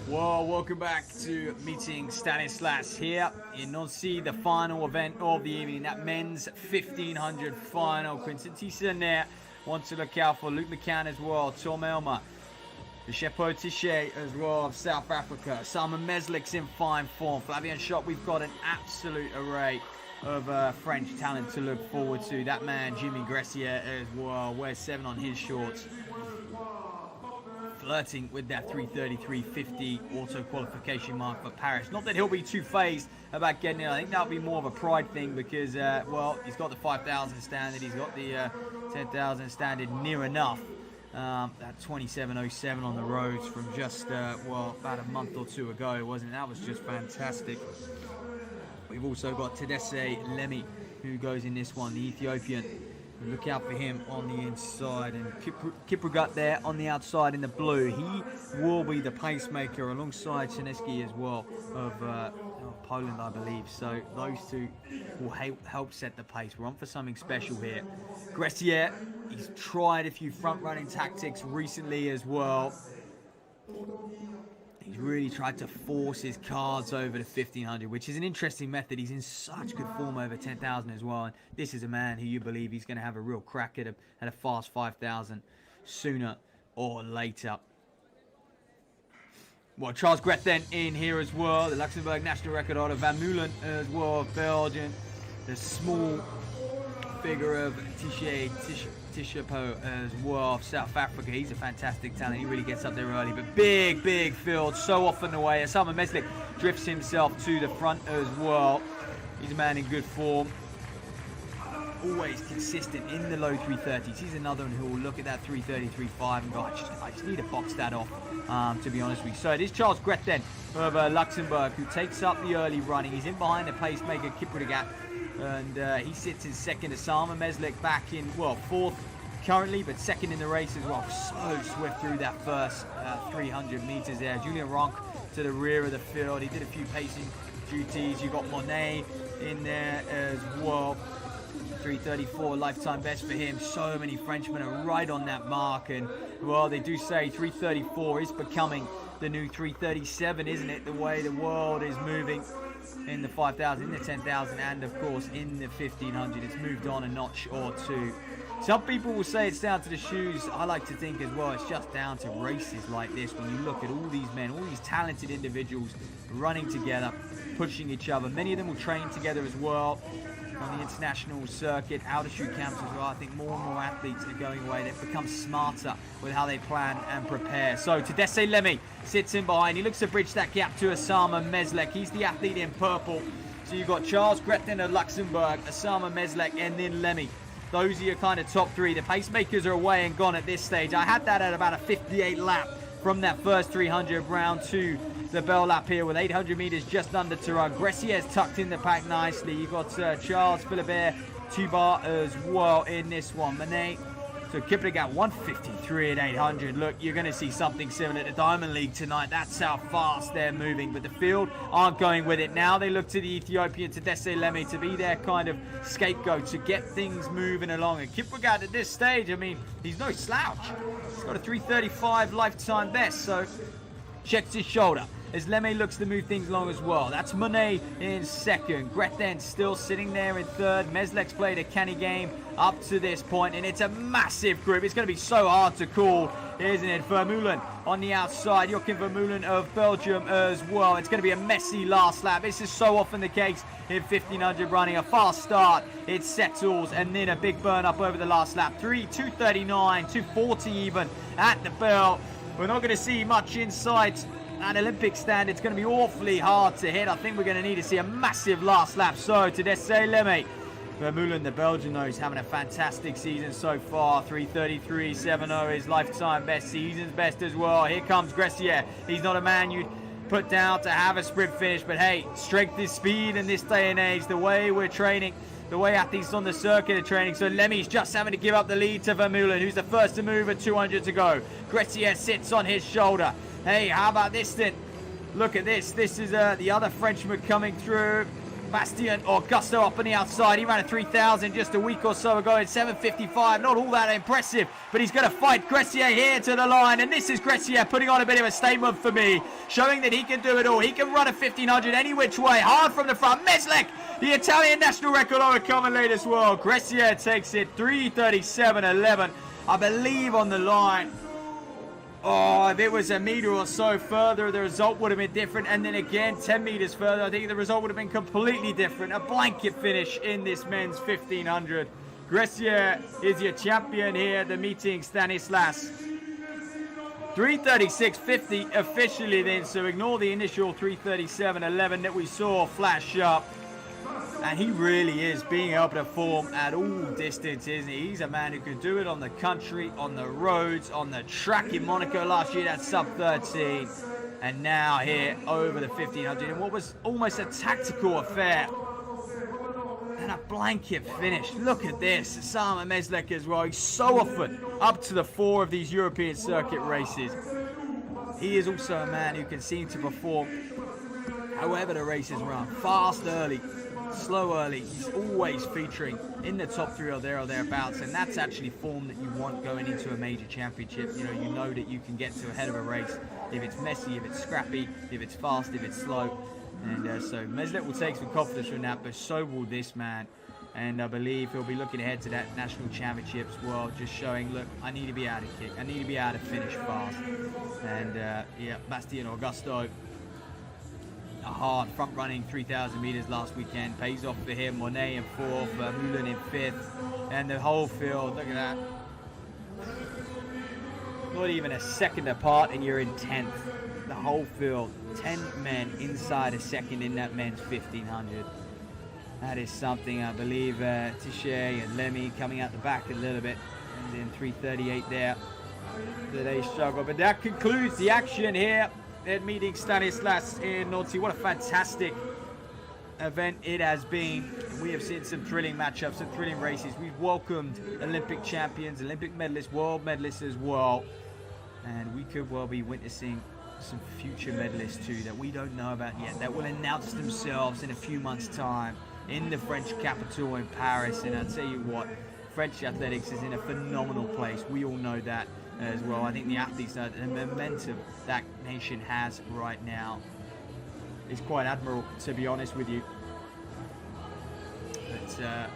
Well, welcome back to Meeting Stanislas here in Nancy, the final event of the evening, that men's 1500 final. Quinton Thyssen there. Want to look out for Luke McCann as well, Tom Elmer, the Shepo Tichet as well of South Africa. Simon Meslik's in fine form. Flavien Schott, we've got an absolute array of French talent to look forward to. That man, Jimmy Gressier as well, wears 7 on his shorts. Flirting with that 3:33.50 auto qualification mark for Paris. Not that he'll be too phased about getting it. I think that'll be more of a pride thing because, well, he's got the 5,000 standard. He's got the 10,000 standard near enough. That 27.07 on the roads from just, well, about a month or two ago, wasn't it? That was just fantastic. We've also got Tadesse Lemi, who goes in this one, the Ethiopian. Look out for him on the inside, and Kiprigat there on the outside in the blue. He will be the pacemaker alongside Sineski as well of Poland, I believe. So those two will help set the pace. We're on for something special here. Gressier, he's tried a few front-running tactics recently as well. He's really tried to force his cards over the 1500, which is an interesting method. He's in such good form over 10,000 as well. And this is a man who you believe he's going to have a real crack at a fast 5,000 sooner or later. Well, Charles Grethen in here as well. The Luxembourg national record holder. Van Meulen as well, Belgian. The small figure of Tishapo as well of South Africa. He's a fantastic talent. He really gets up there early, but big field, so often the way. Simon Meslik drifts himself to the front as well. He's a man in good form, always consistent in the low 330s. He's another one who will look at that 333.5 and go, I just need to box that off, to be honest with you. So it is Charles Grethen of Luxembourg who takes up the early running. He's in behind the pacemaker Kiprigat, and he sits in second. Simon Meslik back in, well, fourth currently, but second in the race as well. So swift through that first 300 meters there. Julien Ronc to the rear of the field. He did a few pacing duties. You got Monet in there as well. 3:34 lifetime best for him. So many Frenchmen are right on that mark, and well, they do say 3:34 is becoming the new 3:37, isn't it? The way the world is moving in the 5,000, in the 10,000, and of course in the 1,500. It's moved on a notch or two. Some people will say it's down to the shoes. I like to think as well it's just down to races like this. When you look at all these men, all these talented individuals running together, pushing each other. Many of them will train together as well on the international circuit, outer shoot camps as well. I think more and more athletes are going away. They've become smarter with how they plan and prepare. So Tadesse Lemi sits in behind. He looks to bridge that gap to Osama Meslek. He's the athlete in purple. So you've got Charles Grethen of Luxembourg, Osama Meslek, and then Lemi. Those are your kind of top three. The pacemakers are away and gone at this stage. I had that at about a 58 lap from that first 300 round to the bell lap here with 800 meters just under to run. Gressier's tucked in the pack nicely. You've got Charles Philibert Tubar as well in this one. Monet. So Kiprigat 153 at 800. Look, you're going to see something similar to Diamond League tonight. That's how fast they're moving. But the field aren't going with it. Now they look to the Ethiopian Tadesse Lemi to be their kind of scapegoat to get things moving along. And Kiprigat at this stage, I mean, he's no slouch. He's got a 3:35 lifetime best. So checks his shoulder as Lemi looks to move things along as well. That's Monet in second. Grethen still sitting there in third. Meslek's played a canny game up to this point, and it's a massive group. It's going to be so hard to call, isn't it? Vermeulen on the outside. Joachim Vermeulen of Belgium as well. It's going to be a messy last lap. This is so often the case in 1,500 running. A fast start, it settles, and then a big burn up over the last lap. 2:39, 2:40 even at the bell. We're not going to see much inside an Olympic stand. It's going to be awfully hard to hit. I think we're going to need to see a massive last lap. So Tadesse Lemi. Vermeulen, the Belgian, though, is having a fantastic season so far. 3:33.70 his lifetime best, season's best as well. Here comes Gressier. He's not a man you'd put down to have a sprint finish, but hey, strength is speed in this day and age. The way we're training, the way athletes on the circuit are training. So Lemi's just having to give up the lead to Vermeulen, who's the first to move at 200 to go. Gressier sits on his shoulder. Hey, how about this then? Look at this. This is the other Frenchman coming through. Bastien Augusto up on the outside. He ran a 3,000 just a week or so ago in 7:55. Not all that impressive, but he's going to fight Gressier here to the line. And this is Gressier putting on a bit of a statement for me, showing that he can do it all. He can run a 1,500 any which way, hard from the front. Meslek, the Italian national record holder, coming late as well. Gressier takes it 3:37.11, I believe, on the line. Oh, if it was a meter or so further, the result would have been different. And then again, 10 meters further, I think the result would have been completely different. A blanket finish in this men's 1,500. Gressier is your champion here, the Meeting Stanislas. 3:36.50 officially then, so ignore the initial 3:37.11 that we saw flash up. And he really is being able to perform at all distances, isn't he? He's a man who can do it on the country, on the roads, on the track in Monaco last year, that's sub-13. And now here over the 1,500 in what was almost a tactical affair. And a blanket finish. Look at this. Simon Meslek as well. He's so often up to the fore of these European circuit races. He is also a man who can seem to perform however the races run. Fast early, slow early. He's always featuring in the top 3 or thereabouts, and that's actually form that you want going into a major championship. You know that you can get to ahead of a race if it's messy, if it's scrappy, if it's fast, if it's slow. And so Meslek will take some confidence from that, but so will this man. And I believe he'll be looking ahead to that national championships world, just showing, look, I need to be able to kick, I need to be able to finish fast. And yeah, Bastien Augusto, a hard front-running 3,000 meters last weekend, pays off for him. Monet in 4th, Vermeulen in 5th, and the whole field, look at that. Not even a second apart, and you're in 10th. The whole field, 10 men inside a second in that men's 1,500. That is something. I believe Tichet and Lemmy coming out the back a little bit, and then 3:38 there. So they struggle, but that concludes the action here at Meeting Stanislas in Nancy. What a fantastic event it has been. We have seen some thrilling matchups, some thrilling races. We've welcomed Olympic champions, Olympic medalists, world medalists as well, and we could well be witnessing some future medalists too that we don't know about yet, that will announce themselves in a few months' time in the French capital in Paris. And I'll tell you what, French athletics is in a phenomenal place. We all know that as well. I think the athletes, the momentum that nation has right now is quite admirable, to be honest with you. But